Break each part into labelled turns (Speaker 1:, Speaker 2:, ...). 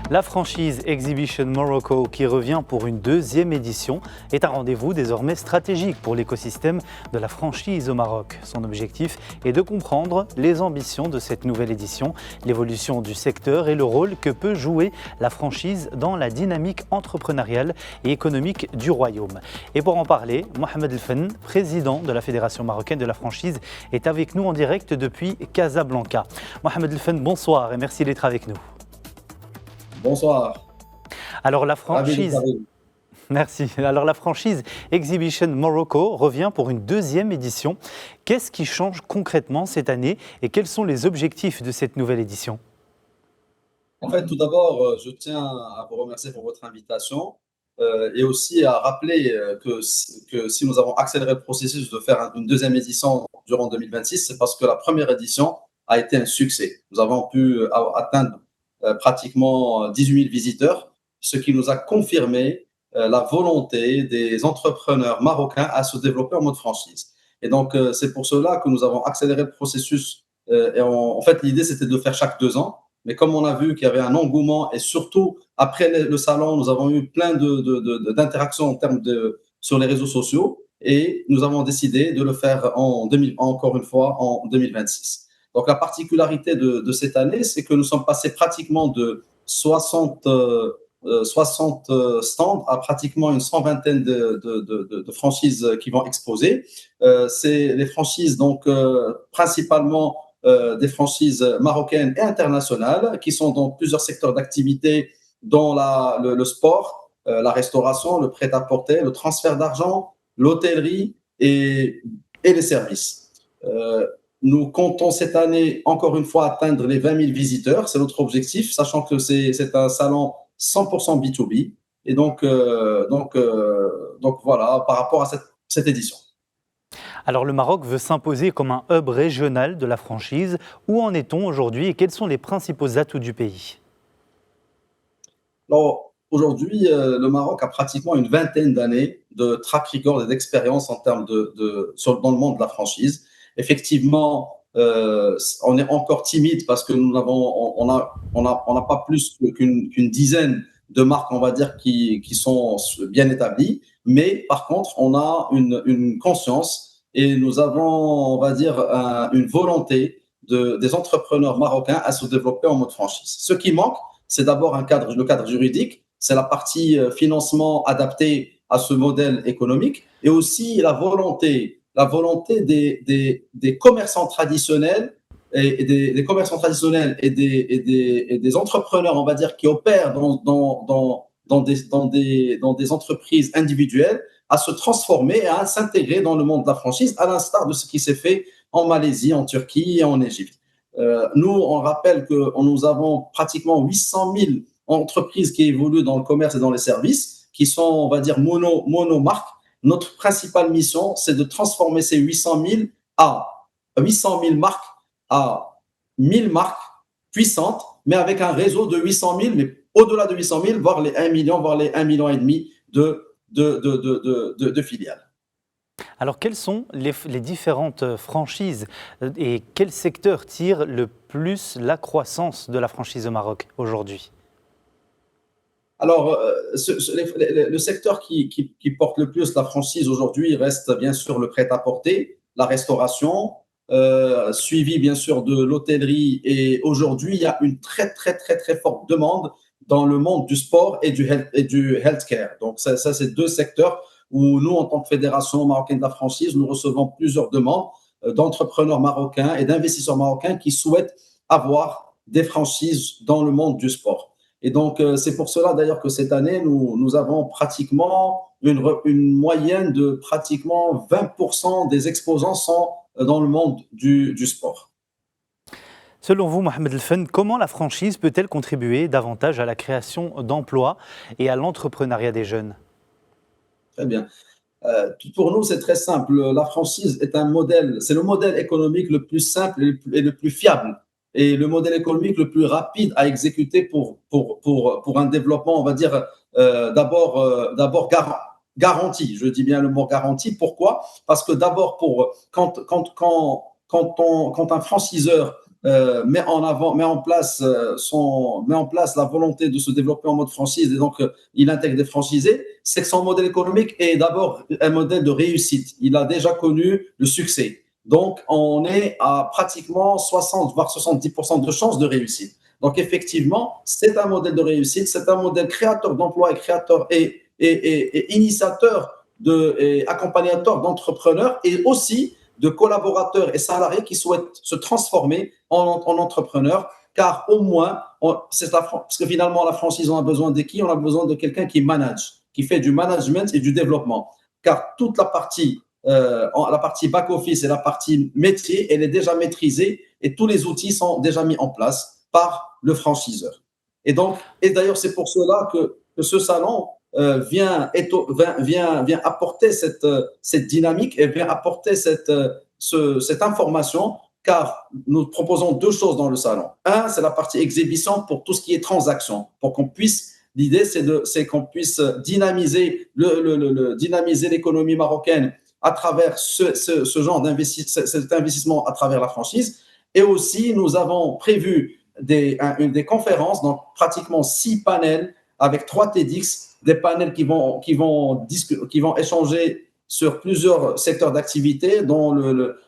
Speaker 1: La franchise Exhibition Morocco, qui revient pour une deuxième édition, est un rendez-vous désormais stratégique pour l'écosystème de la franchise au Maroc. Son objectif est de comprendre les ambitions de cette nouvelle édition, l'évolution du secteur et le rôle que peut jouer la franchise dans la dynamique entrepreneuriale et économique du royaume. Et pour en parler, Mohamed Elfen, président de la Fédération marocaine de la franchise, est avec nous en direct depuis Casablanca. Mohamed Elfen, bonsoir et merci d'être avec nous.
Speaker 2: Bonsoir.
Speaker 1: Alors la franchise, merci. Alors la franchise Exhibition Morocco revient pour une deuxième édition. Qu'est-ce qui change concrètement cette année et quels sont les objectifs de cette nouvelle édition?
Speaker 2: En fait, tout d'abord, je tiens à vous remercier pour votre invitation et aussi à rappeler que si nous avons accéléré le processus de faire une deuxième édition durant 2026, c'est parce que la première édition a été un succès. Nous avons pu atteindre pratiquement 18 000 visiteurs, ce qui nous a confirmé la volonté des entrepreneurs marocains à se développer en mode franchise. Et donc, c'est pour cela que nous avons accéléré le processus. En fait, l'idée, c'était de faire chaque 2 ans. Mais comme on a vu qu'il y avait un engouement et surtout, après le salon, nous avons eu plein d'interactions en termes sur les réseaux sociaux et nous avons décidé de le faire encore une fois en 2026. Donc, la particularité de cette année, c'est que nous sommes passés pratiquement de 60 stands à pratiquement une 120aine de franchises qui vont exposer. C'est les franchises, donc, principalement des franchises marocaines et internationales qui sont dans plusieurs secteurs d'activité, dont le sport, la restauration, le prêt-à-porter, le transfert d'argent, l'hôtellerie et les services. Nous comptons cette année, encore une fois, atteindre les 20 000 visiteurs. C'est notre objectif, sachant que c'est un salon 100% B2B. Et donc voilà, par rapport à cette édition.
Speaker 1: Alors le Maroc veut s'imposer comme un hub régional de la franchise. Où en est-on aujourd'hui et quels sont les principaux atouts du pays?
Speaker 2: Alors, aujourd'hui, le Maroc a pratiquement une vingtaine d'années de track record et d'expérience en termes dans le monde de la franchise. Effectivement, on est encore timide parce que on n'a pas plus qu'une dizaine de marques, on va dire, qui sont bien établies. Mais par contre, on a une conscience et nous avons, on va dire, une volonté des entrepreneurs marocains à se développer en mode franchise. Ce qui manque, c'est d'abord le cadre juridique, c'est la partie financement adapté à ce modèle économique et aussi la volonté des commerçants traditionnels et des commerçants traditionnels et des entrepreneurs, on va dire, qui opèrent dans des entreprises individuelles à se transformer et à s'intégrer dans le monde de la franchise, à l'instar de ce qui s'est fait en Malaisie, en Turquie et en Égypte. Nous, on rappelle que nous avons pratiquement 800 000 entreprises qui évoluent dans le commerce et dans les services, qui sont, on va dire, monomarques. Notre principale mission, c'est de transformer ces 800 000 marques à 1000 marques puissantes, mais avec un réseau de 800 000, mais au-delà de 800 000, voire les 1 million, voire les 1,5 million de filiales.
Speaker 1: Alors quelles sont les différentes franchises et quel secteur tire le plus la croissance de la franchise au Maroc aujourd'hui?
Speaker 2: Alors, le secteur qui porte le plus la franchise aujourd'hui reste bien sûr le prêt-à-porter, la restauration, suivi bien sûr de l'hôtellerie. Et aujourd'hui, il y a une très, très, très, très forte demande dans le monde du sport et du healthcare. Donc, ça c'est deux secteurs où nous, en tant que Fédération marocaine de la franchise, nous recevons plusieurs demandes d'entrepreneurs marocains et d'investisseurs marocains qui souhaitent avoir des franchises dans le monde du sport. Et donc, c'est pour cela d'ailleurs que cette année, nous avons pratiquement une moyenne de pratiquement 20% des exposants sont dans le monde du sport.
Speaker 1: Selon vous, Mohamed Elfen, comment la franchise peut-elle contribuer davantage à la création d'emplois et à l'entrepreneuriat des jeunes?
Speaker 2: Très bien. Pour nous, c'est très simple. La franchise est c'est le modèle économique le plus simple et le plus fiable et le modèle économique le plus rapide à exécuter pour un développement, on va dire, d'abord garanti. Je dis bien le mot garanti. Pourquoi? Parce que d'abord, quand un franchiseur met en place la volonté de se développer en mode franchise et donc il intègre des franchisés, c'est que son modèle économique est d'abord un modèle de réussite. Il a déjà connu le succès. Donc, on est à pratiquement 60 voire 70% de chances de réussite. Donc, effectivement, c'est un modèle de réussite, c'est un modèle créateur d'emplois et créateur et initiateur et accompagnateur d'entrepreneurs et aussi de collaborateurs et salariés qui souhaitent se transformer en entrepreneurs, car au moins, parce que finalement, la franchise, on a besoin de qui? On a besoin de quelqu'un qui manage, qui fait du management et du développement. Car toute la partie back-office et la partie métier, elle est déjà maîtrisée et tous les outils sont déjà mis en place par le franchiseur. Et d'ailleurs, c'est pour cela que ce salon vient apporter cette dynamique et vient apporter cette information, car nous proposons deux choses dans le salon. Un, c'est la partie exhibition pour tout ce qui est transaction, pour qu'on puisse. L'idée, c'est qu'on puisse dynamiser l'économie marocaine à travers ce genre cet investissement à travers la franchise. Et aussi, nous avons prévu des conférences, donc pratiquement 6 panels avec 3 TEDx, des panels qui vont échanger sur plusieurs secteurs d'activité, dont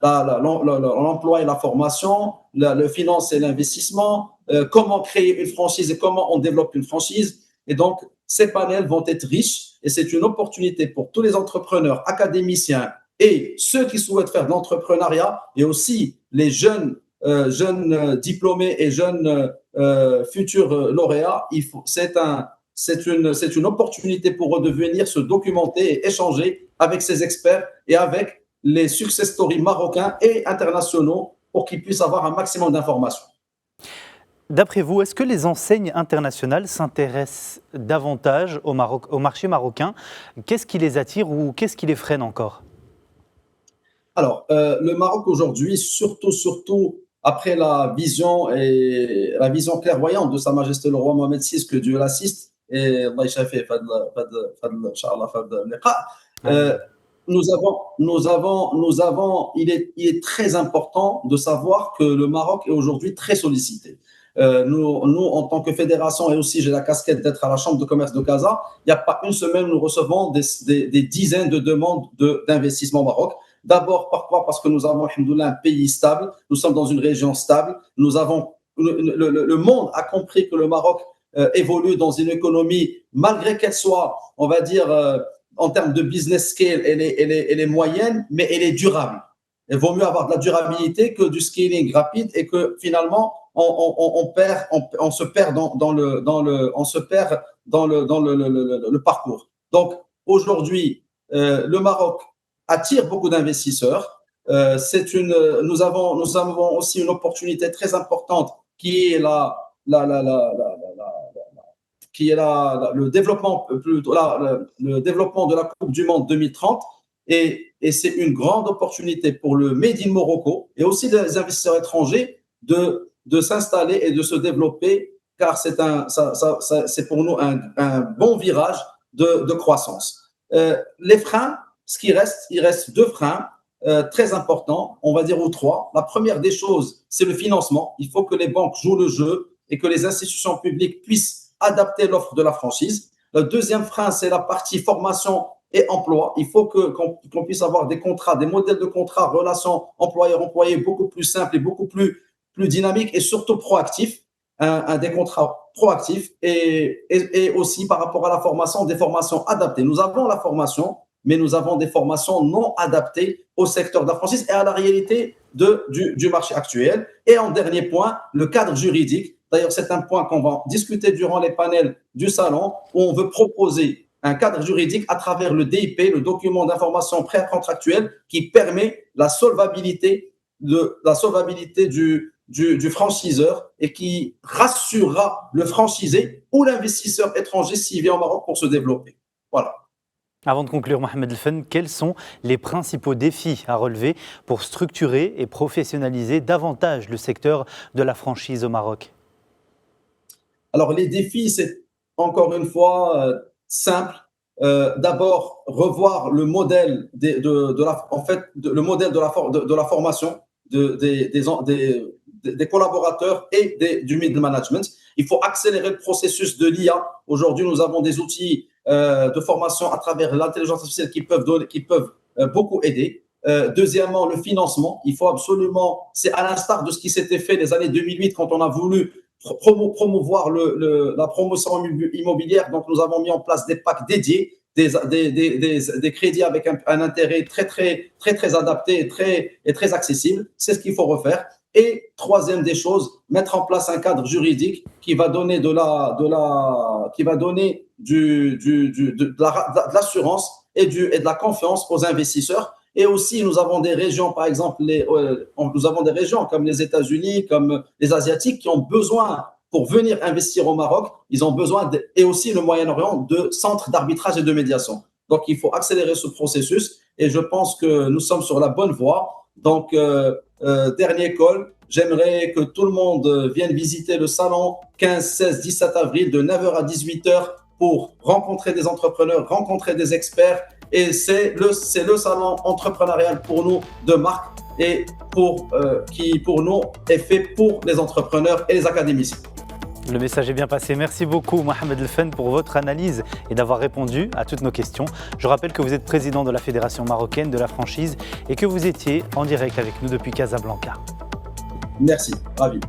Speaker 2: l'emploi et la formation, le finance et l'investissement, comment créer une franchise et comment on développe une franchise. Et donc, ces panels vont être riches et c'est une opportunité pour tous les entrepreneurs, académiciens et ceux qui souhaitent faire de l'entrepreneuriat et aussi les jeunes diplômés et jeunes futurs lauréats. C'est une opportunité pour eux de venir se documenter et échanger avec ces experts et avec les success stories marocains et internationaux pour qu'ils puissent avoir un maximum d'informations.
Speaker 1: D'après vous, est-ce que les enseignes internationales s'intéressent davantage au marché marocain? Qu'est-ce qui les attire ou qu'est-ce qui les freine encore?
Speaker 2: Alors, le Maroc aujourd'hui, surtout après la vision clairvoyante de Sa Majesté le roi Mohamed VI, que Dieu l'assiste, et Allah يشافيه في هذا اللقاء. Il est très important de savoir que le Maroc est aujourd'hui très sollicité. Nous, en tant que fédération, et aussi j'ai la casquette d'être à la Chambre de commerce de Casa, il n'y a pas une semaine, nous recevons des dizaines de demandes d'investissement au Maroc. D'abord, pourquoi? Parce que nous avons, alhamdoulilah, un pays stable, nous sommes dans une région stable, le monde a compris que le Maroc évolue dans une économie, malgré qu'elle soit, on va dire, en termes de business scale, elle est moyenne, mais elle est durable. Il vaut mieux avoir de la durabilité que du scaling rapide et que finalement, on se perd dans le parcours. Donc, aujourd'hui, le Maroc attire beaucoup d'investisseurs. Nous avons aussi une opportunité très importante qui est le développement de la Coupe du Monde 2030 et c'est une grande opportunité pour le Made in Morocco et aussi des investisseurs étrangers de s'installer et de se développer, car c'est pour nous un bon virage de croissance. Les freins, il reste 2 freins très importants, on va dire, ou 3. La première des choses, c'est le financement. Il faut que les banques jouent le jeu et que les institutions publiques puissent adapter l'offre de la franchise. Le deuxième frein, c'est la partie formation et emploi. Il faut qu'on puisse avoir des contrats, des modèles de contrats, relations employeur-employé beaucoup plus simples et beaucoup plus dynamiques et surtout proactifs. Des contrats proactifs et aussi par rapport à la formation, des formations adaptées. Nous avons la formation, mais nous avons des formations non adaptées au secteur de la franchise et à la réalité du marché actuel. Et en dernier point, le cadre juridique. D'ailleurs, c'est un point qu'on va discuter durant les panels du salon, où on veut proposer un cadre juridique à travers le DIP, le document d'information précontractuel, qui permet la solvabilité du franchiseur et qui rassurera le franchisé ou l'investisseur étranger s'il vient au Maroc pour se développer. Voilà.
Speaker 1: Avant de conclure, Mohamed Elfen, quels sont les principaux défis à relever pour structurer et professionnaliser davantage le secteur de la franchise au Maroc?
Speaker 2: Alors, les défis, c'est encore une fois simple. D'abord, revoir le modèle le modèle de la formation des collaborateurs et du middle management. Il faut accélérer le processus de l'IA. Aujourd'hui, nous avons des outils de formation à travers l'intelligence artificielle qui peuvent beaucoup aider. Deuxièmement, le financement. Il faut absolument, c'est à l'instar de ce qui s'était fait les années 2008 quand on a voulu promouvoir la promotion immobilière. Donc, nous avons mis en place des packs dédiés, des crédits avec un intérêt très adapté et très accessible. C'est ce qu'il faut refaire. Et troisième des choses, mettre en place un cadre juridique qui va donner de l'assurance et de la confiance aux investisseurs. Et aussi, nous avons des régions, par exemple, nous avons des régions comme les États-Unis, comme les Asiatiques, qui ont besoin, pour venir investir au Maroc, ils ont besoin, et aussi le Moyen-Orient, de centres d'arbitrage et de médiation. Donc, il faut accélérer ce processus et je pense que nous sommes sur la bonne voie. Donc, dernier call, j'aimerais que tout le monde vienne visiter le salon 15, 16, 17 avril de 9h à 18h pour rencontrer des entrepreneurs, rencontrer des experts. Et c'est le salon entrepreneurial pour nous de marque et qui pour nous est fait pour les entrepreneurs et les académiciens.
Speaker 1: Le message est bien passé. Merci beaucoup Mohamed El Fenn pour votre analyse et d'avoir répondu à toutes nos questions. Je rappelle que vous êtes président de la Fédération marocaine de la franchise et que vous étiez en direct avec nous depuis Casablanca.
Speaker 2: Merci, ravi.